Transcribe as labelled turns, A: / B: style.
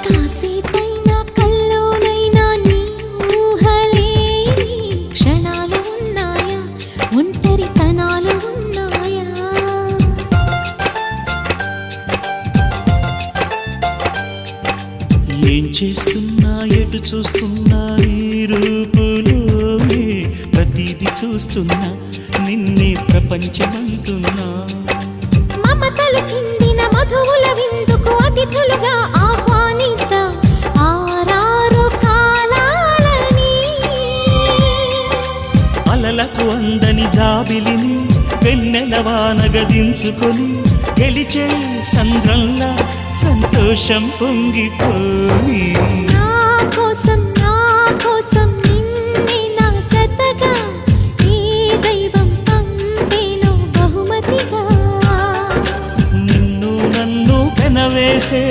A: కాసేపైనా కల్లోనైనా నీ ఊహలే క్షణాలు ఉన్నాయా, ఒంటరితనాలు ఉన్నాయా?
B: ఏం చేస్తున్నా ఎటు చూస్తున్నా నీ రూపులోనే ప్రతిదీ చూస్తున్నా, నిన్నే ప్రపంచమంటున్నా.
A: మమతలు చిందిన మధువుల విందుకు అతిథులుగా ఆహ్వానిద్దాం ఆరారు కాలాలని.
B: అలలకు అందని జాబిలిని వెన్నెల వానగదించుకొని గెలిచే సంద్రంలా సంతోషం పొంగిపోయి.
A: నా కోసం నిన్నే నా జతగా ఏ దైవం పంపేనో బహుమతిగా.
B: నిన్ను నన్ను పెనవేసే